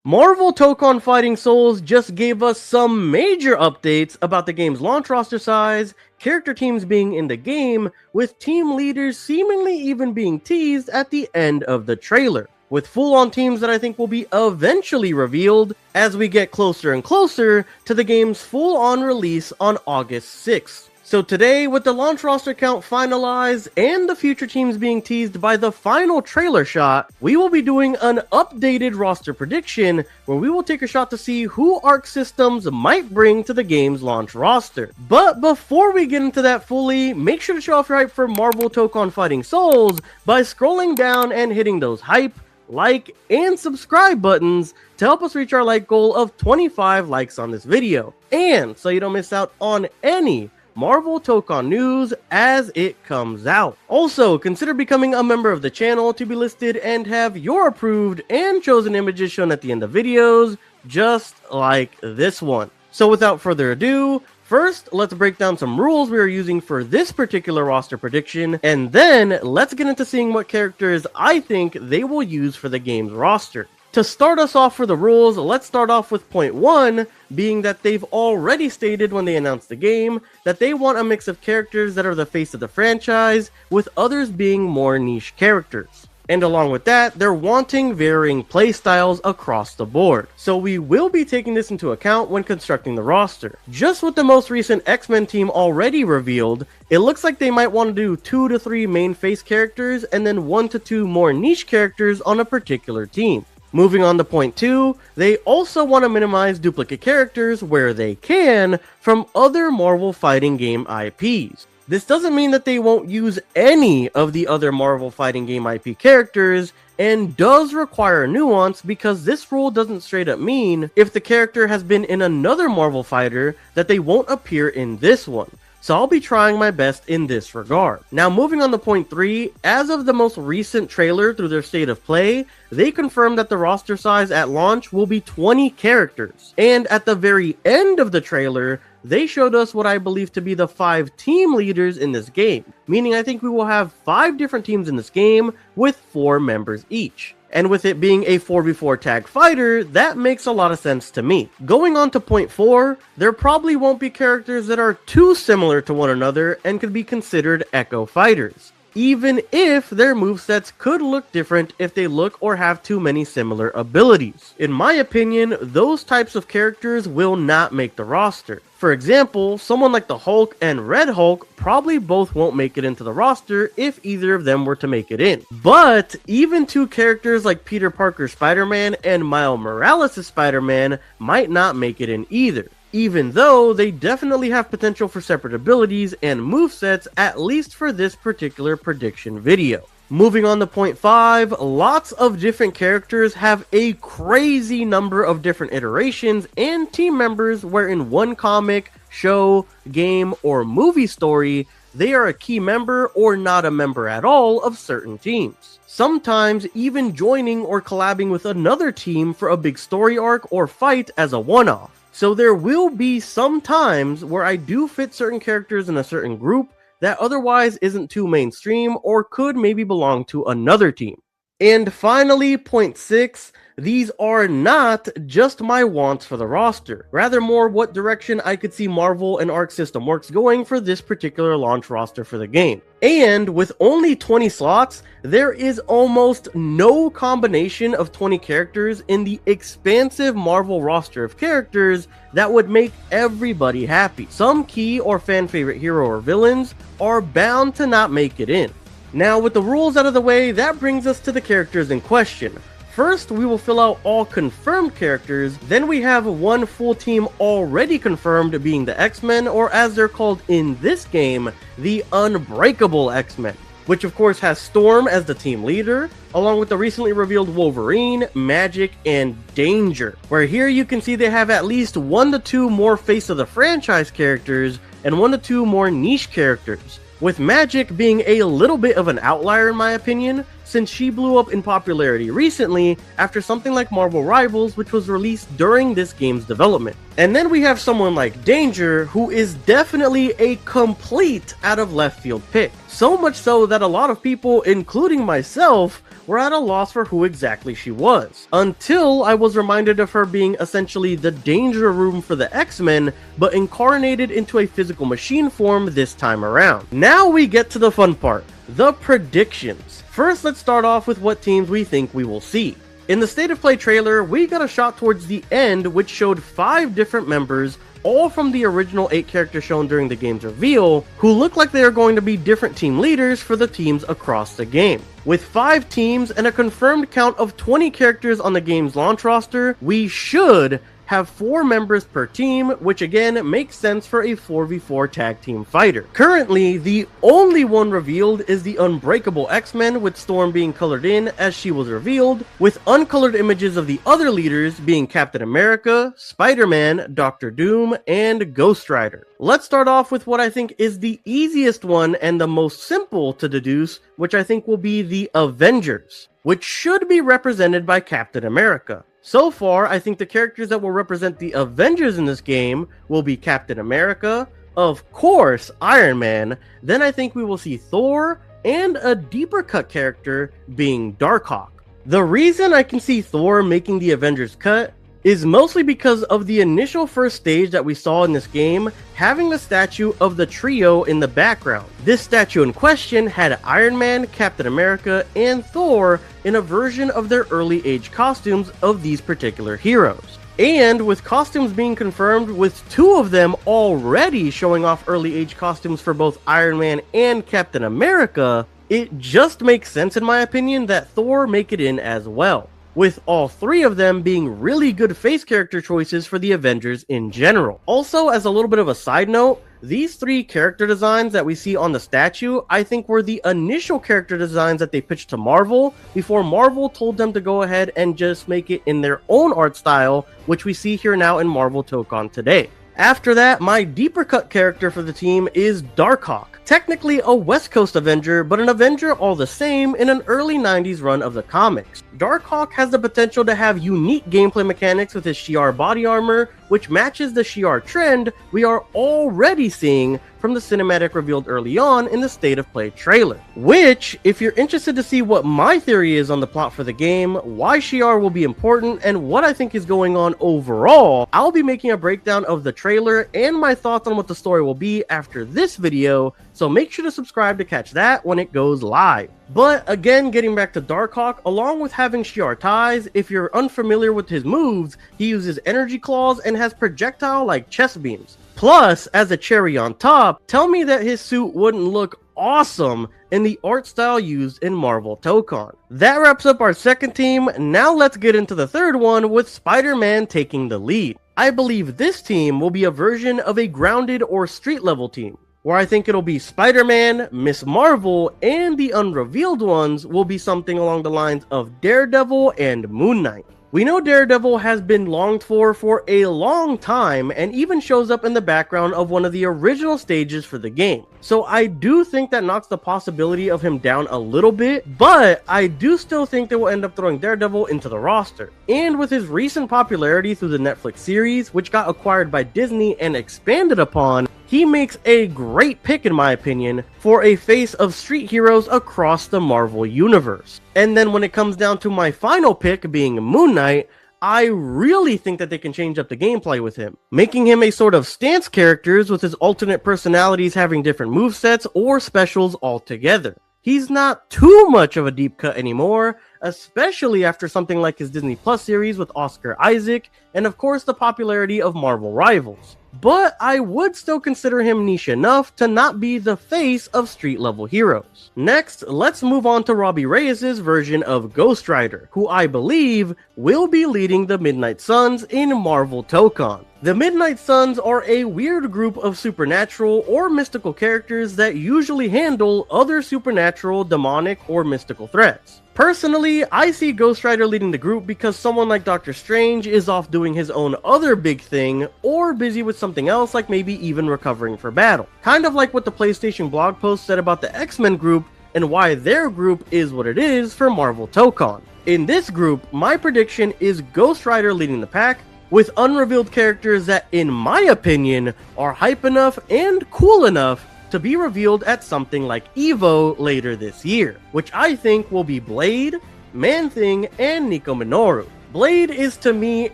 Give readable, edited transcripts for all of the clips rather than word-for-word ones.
Marvel Tokon Fighting Souls just gave us some major updates about the game's launch roster size, character teams being in the game, with team leaders seemingly even being teased at the end of the trailer, with full-on teams that I think will be eventually revealed as we get closer and closer to the game's full-on release on August 6th. So today, with the launch roster count finalized and the future teams being teased by the final trailer shot, we will be doing an updated roster prediction where we will take a shot to see who Arc Systems might bring to the game's launch roster. But before we get into that fully, make sure to show off your hype for Marvel Tokon Fighting Souls by scrolling down and hitting those hype, like, and subscribe buttons to help us reach our like goal of 25 likes on this video. And so you don't miss out on any Marvel Tokon news as it comes out. Also, consider becoming a member of the channel to be listed and have your approved and chosen images shown at the end of videos, just like this one. So without further ado, first, let's break down some rules we are using for this particular roster prediction, and then let's get into seeing what characters I think they will use for the game's roster. To start us off for the rules, let's start off with point 1, being that they've already stated when they announced the game that they want a mix of characters that are the face of the franchise, with others being more niche characters. And along with that, they're wanting varying playstyles across the board. So we will be taking this into account when constructing the roster. Just with the most recent X-Men team already revealed, it looks like they might want to do 2 to 3 main face characters and then 1 to 2 more niche characters on a particular team. Moving on to point 2, they also want to minimize duplicate characters where they can from other Marvel fighting game IPs. This doesn't mean that they won't use any of the other Marvel fighting game IP characters, and does require nuance because this rule doesn't straight up mean if the character has been in another Marvel fighter that they won't appear in this one. So I'll be trying my best in this regard. Now moving on to point 3, as of the most recent trailer through their state of play, they confirmed that the roster size at launch will be 20 characters. And at the very end of the trailer, they showed us what I believe to be the 5 team leaders in this game. Meaning I think we will have 5 different teams in this game with 4 members each. And with it being a 4v4 tag fighter, that makes a lot of sense to me. Going on to point 4, there probably won't be characters that are too similar to one another and could be considered echo fighters, even if their movesets could look different if they look or have too many similar abilities. In my opinion, those types of characters will not make the roster. For example, someone like the Hulk and Red Hulk probably both won't make it into the roster if either of them were to make it in. But even 2 characters like Peter Parker's Spider-Man and Miles Morales' Spider-Man might not make it in either, even though they definitely have potential for separate abilities and movesets, at least for this particular prediction video. Moving on to point 5, lots of different characters have a crazy number of different iterations and team members where in one comic, show, game, or movie story, they are a key member or not a member at all of certain teams. Sometimes even joining or collabing with another team for a big story arc or fight as a one-off. So there will be some times where I do fit certain characters in a certain group that otherwise isn't too mainstream or could maybe belong to another team. And finally, point 6, these are not just my wants for the roster, rather more what direction I could see Marvel and Arc System Works going for this particular launch roster for the game. And with only 20 slots, there is almost no combination of 20 characters in the expansive Marvel roster of characters that would make everybody happy. Some key or fan favorite hero or villains are bound to not make it in. Now with the rules out of the way, that brings us to the characters in question. First, we will fill out all confirmed characters, then we have one full team already confirmed being the X-Men, or as they're called in this game, the Unbreakable X-Men, which of course has Storm as the team leader, along with the recently revealed Wolverine, Magic, and Danger, where here you can see they have at least 1 to 2 more face of the franchise characters and 1 to 2 more niche characters, with Magic being a little bit of an outlier in my opinion, since she blew up in popularity recently after something like Marvel Rivals, which was released during this game's development. And then we have someone like Danger, who is definitely a complete out of left field pick. So much so that a lot of people, including myself, were at a loss for who exactly she was, until I was reminded of her being essentially the Danger Room for the X-Men, but incarnated into a physical machine form this time around. Now we get to the fun part, the predictions. First, let's start off with what teams we think we will see. In the State of Play trailer, we got a shot towards the end which showed 5 different members, all from the original 8 characters shown during the game's reveal, who look like they are going to be different team leaders for the teams across the game. With 5 teams and a confirmed count of 20 characters on the game's launch roster, we should have 4 members per team, which again makes sense for a 4v4 tag team fighter. Currently, the only one revealed is the Unbreakable X-Men, with Storm being colored in as she was revealed, with uncolored images of the other leaders being Captain America, Spider-Man, Doctor Doom, and Ghost Rider. Let's start off with what I think is the easiest one and the most simple to deduce, which I think will be the Avengers, which should be represented by Captain America. So far, I think the characters that will represent the Avengers in this game will be Captain America, of course Iron Man, then I think we will see Thor, and a deeper cut character being Darkhawk. The reason I can see Thor making the Avengers cut is mostly because of the initial first stage that we saw in this game having the statue of the trio in the background. This statue in question had Iron Man, Captain America, and Thor in a version of their early age costumes of these particular heroes. And with costumes being confirmed, with 2 of them already showing off early age costumes for both Iron Man and Captain America, it just makes sense in my opinion that Thor make it in as well, with all 3 of them being really good face character choices for the Avengers in general. Also, as a little bit of a side note, these 3 character designs that we see on the statue, I think were the initial character designs that they pitched to Marvel before Marvel told them to go ahead and just make it in their own art style, which we see here now in Marvel Tokon today. After that, my deeper cut character for the team is Darkhawk. Technically a West Coast Avenger, but an Avenger all the same in an early 90s run of the comics. Darkhawk has the potential to have unique gameplay mechanics with his Shi'ar body armor, which matches the Shi'ar trend we are already seeing from the cinematic revealed early on in the State of Play trailer. Which, if you're interested to see what my theory is on the plot for the game, why Shi'ar will be important, and what I think is going on overall, I'll be making a breakdown of the trailer and my thoughts on what the story will be after this video, so make sure to subscribe to catch that when it goes live. But again, getting back to Darkhawk, along with having Shi'ar ties, if you're unfamiliar with his moves, he uses energy claws and has projectile-like chest beams. Plus, as a cherry on top, tell me that his suit wouldn't look awesome in the art style used in Marvel Tokon. That wraps up our second team. Now let's get into the third one, with Spider-Man taking the lead. I believe this team will be a version of a grounded or street level team, where I think it'll be Spider-Man, Ms. Marvel, and the unrevealed ones will be something along the lines of Daredevil and Moon Knight. We know Daredevil has been longed for a long time, and even shows up in the background of one of the original stages for the game. So I do think that knocks the possibility of him down a little bit, but I do still think they will end up throwing Daredevil into the roster. And with his recent popularity through the Netflix series, which got acquired by Disney and expanded upon, he makes a great pick in my opinion for a face of street heroes across the Marvel universe. And then when it comes down to my final pick being Moon Knight, I really think that they can change up the gameplay with him, making him a sort of stance characters with his alternate personalities having different movesets or specials altogether. He's not too much of a deep cut anymore, especially after something like his Disney Plus series with Oscar Isaac, and of course the popularity of Marvel Rivals. But I would still consider him niche enough to not be the face of street level heroes. Next, let's move on to Robbie Reyes' version of Ghost Rider, who I believe will be leading the Midnight Suns in Marvel Tokon. The Midnight Suns are a weird group of supernatural or mystical characters that usually handle other supernatural, demonic, or mystical threats. Personally, I see Ghost Rider leading the group because someone like Doctor Strange is off doing his own other big thing, or busy with something else like maybe even recovering for battle. Kind of like what the PlayStation blog post said about the X-Men group, and why their group is what it is for Marvel Tokon. In this group, my prediction is Ghost Rider leading the pack, with unrevealed characters that, in my opinion, are hype enough and cool enough to be revealed at something like EVO later this year, which I think will be Blade, Man-Thing, and Nico Minoru. Blade is to me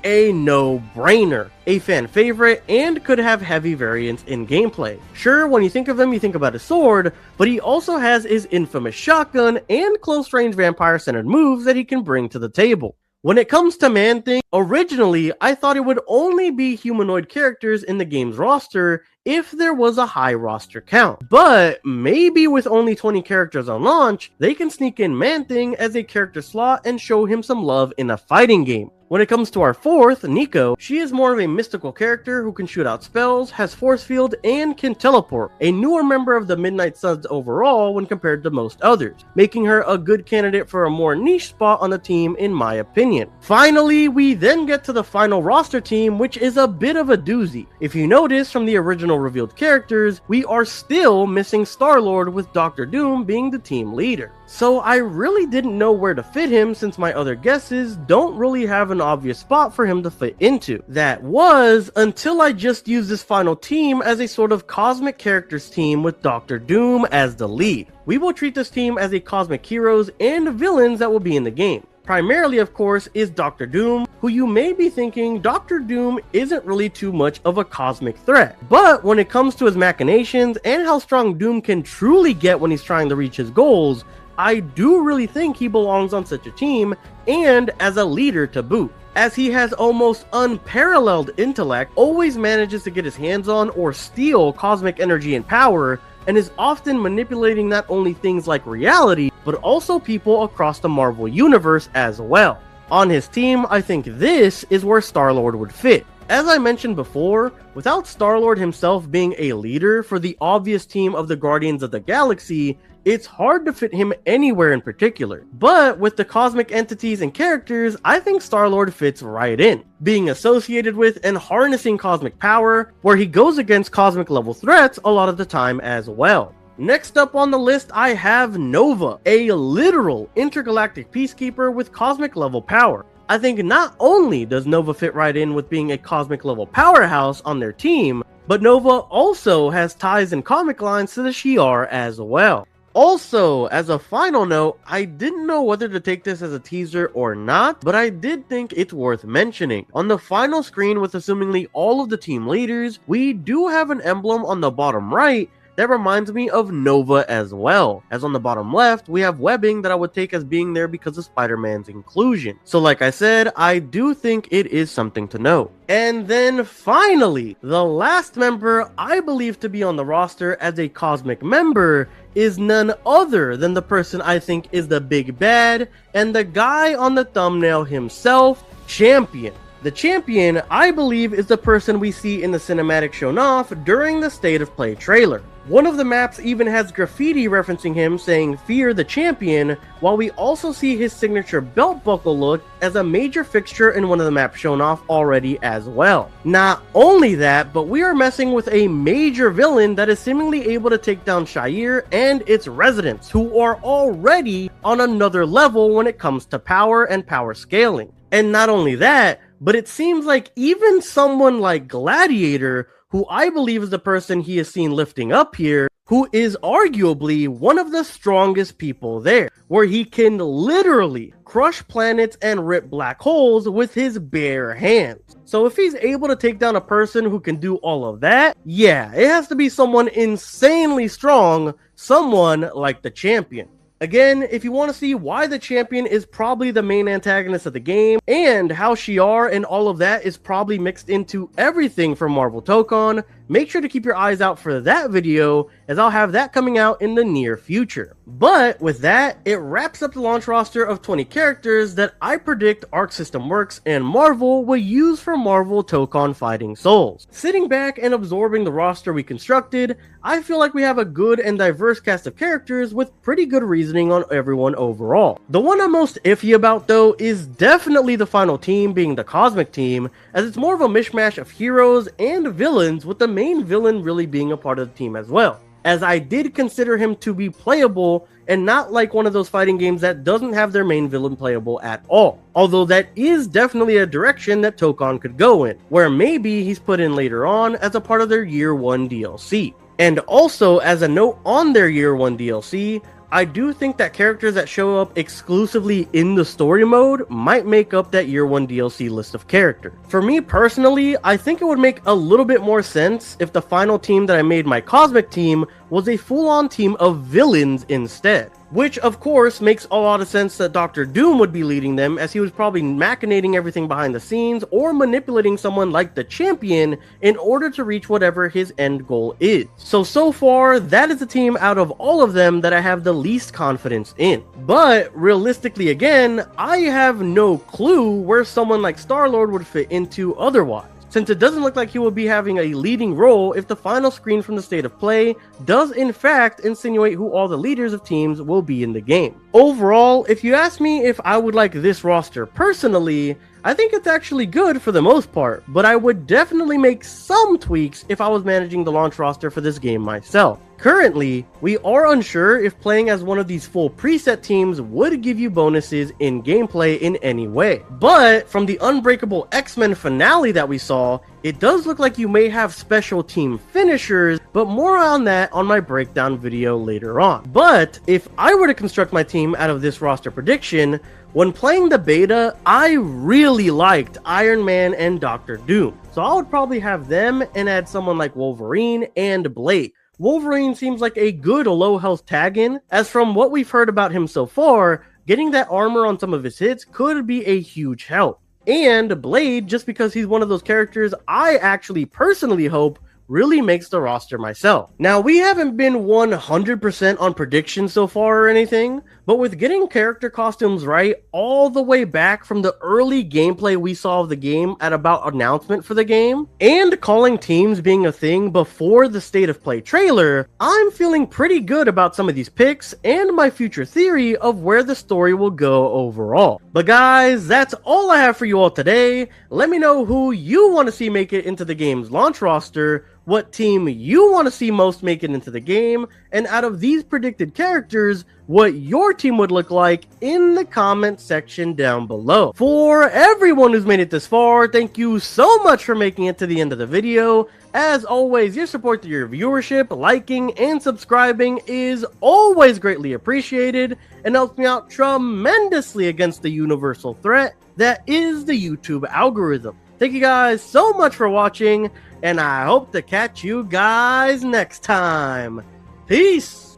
a no-brainer, a fan favorite, and could have heavy variance in gameplay. Sure, when you think of him, you think about his sword, but he also has his infamous shotgun and close-range vampire-centered moves that he can bring to the table. When it comes to Man-Thing, originally I thought it would only be humanoid characters in the game's roster if there was a high roster count. But maybe with only 20 characters on launch, they can sneak in Man-Thing as a character slot and show him some love in a fighting game. When it comes to our fourth, Nico, she is more of a mystical character who can shoot out spells, has force field, and can teleport, a newer member of the Midnight Suns overall when compared to most others, making her a good candidate for a more niche spot on the team in my opinion. Finally, we then get to the final roster team, which is a bit of a doozy. If you notice from the original revealed characters, we are still missing Star-Lord, with Dr. Doom being the team leader. So I really didn't know where to fit him, since my other guesses don't really have an obvious spot for him to fit into. That was until I just used this final team as a sort of cosmic characters team with Dr. Doom as the lead. We will treat this team as a cosmic heroes and villains that will be in the game. Primarily, of course, is Dr. Doom, who you may be thinking Dr. Doom isn't really too much of a cosmic threat. But when it comes to his machinations and how strong Doom can truly get when he's trying to reach his goals, I do really think he belongs on such a team, and as a leader to boot, as he has almost unparalleled intellect, always manages to get his hands on or steal cosmic energy and power, and is often manipulating not only things like reality, but also people across the Marvel Universe as well. On his team, I think this is where Star-Lord would fit. As I mentioned before, without Star-Lord himself being a leader for the obvious team of the Guardians of the Galaxy, it's hard to fit him anywhere in particular. But with the cosmic entities and characters, I think Star-Lord fits right in, being associated with and harnessing cosmic power, where he goes against cosmic level threats a lot of the time as well. Next up on the list, I have Nova, a literal intergalactic peacekeeper with cosmic level power. I think not only does Nova fit right in with being a cosmic level powerhouse on their team, but Nova also has ties and comic lines to the Shi'ar as well. Also, as a final note, I didn't know whether to take this as a teaser or not, but I did think it's worth mentioning. On the final screen with assumingly all of the team leaders, we do have an emblem on the bottom right that reminds me of Nova as well, as on the bottom left, we have webbing that I would take as being there because of Spider-Man's inclusion. So like I said, I do think it is something to note. And then finally, the last member I believe to be on the roster as a cosmic member is none other than the person I think is the big bad, and the guy on the thumbnail himself, Champion. The Champion, I believe, is the person we see in the cinematic shown off during the State of Play trailer. One of the maps even has graffiti referencing him saying "Fear the Champion," while we also see his signature belt buckle look as a major fixture in one of the maps shown off already as well. Not only that, but we are messing with a major villain that is seemingly able to take down Shire and its residents, who are already on another level when it comes to power and power scaling. And not only that, but it seems like even someone like Gladiator, who I believe is the person he is seen lifting up here, who is arguably one of the strongest people there, where he can literally crush planets and rip black holes with his bare hands. So if he's able to take down a person who can do all of that, yeah, it has to be someone insanely strong, someone like the Champion. Again, if you want to see why the Champion is probably the main antagonist of the game, and how Shi'ar and all of that is probably mixed into everything from Marvel Tokon, make sure to keep your eyes out for that video, as I'll have that coming out in the near future. But with that, it wraps up the launch roster of 20 characters that I predict Arc System Works and Marvel will use for Marvel Tokon Fighting Souls. Sitting back and absorbing the roster we constructed, I feel like we have a good and diverse cast of characters with pretty good reasoning on everyone overall. The one I'm most iffy about though is definitely the final team being the Cosmic Team, as it's more of a mishmash of heroes and villains, with the main villain really being a part of the team as well. as I did consider him to be playable and not like one of those fighting games that doesn't have their main villain playable at all. Although that is definitely a direction that Tokon could go in, where maybe he's put in later on as a part of their Year 1 DLC. And also, as a note on their Year 1 DLC, I do think that characters that show up exclusively in the story mode might make up that Year 1 DLC list of characters. For me personally, I think it would make a little bit more sense if the final team that I made my Cosmic team was a full-on team of villains instead. Which, of course, makes a lot of sense that Dr. Doom would be leading them, as he was probably machinating everything behind the scenes or manipulating someone like the Champion in order to reach whatever his end goal is. So far, that is the team out of all of them that I have the least confidence in. But, realistically again, I have no clue where someone like Star-Lord would fit into otherwise, since it doesn't look like he will be having a leading role if the final screen from the State of Play does in fact insinuate who all the leaders of teams will be in the game. Overall, if you ask me if I would like this roster personally, I think it's actually good for the most part, but I would definitely make some tweaks if I was managing the launch roster for this game myself. Currently, we are unsure if playing as one of these full preset teams would give you bonuses in gameplay in any way. But from the Unbreakable X-Men finale that we saw, it does look like you may have special team finishers, but more on that on my breakdown video later on. But if I were to construct my team out of this roster prediction, when playing the beta, I really liked Iron Man and Dr. Doom. So I would probably have them and add someone like Wolverine and Blade. Wolverine seems like a good low health tag-in, as from what we've heard about him so far, getting that armor on some of his hits could be a huge help. And Blade, just because he's one of those characters I actually personally hope really makes the roster myself. Now, we haven't been 100% on predictions so far or anything, but with getting character costumes right all the way back from the early gameplay we saw of the game at about announcement for the game, and calling teams being a thing before the State of Play trailer, I'm feeling pretty good about some of these picks and my future theory of where the story will go overall. But guys, that's all I have for you all today. Let me know who you want to see make it into the game's launch roster, what team you want to see most make it into the game, and out of these predicted characters, what your team would look like in the comment section down below. For everyone who's made it this far, thank you so much for making it to the end of the video. As always, your support to your viewership, liking, and subscribing is always greatly appreciated and helps me out tremendously against the universal threat that is the YouTube algorithm. Thank you guys so much for watching, and I hope to catch you guys next time. Peace!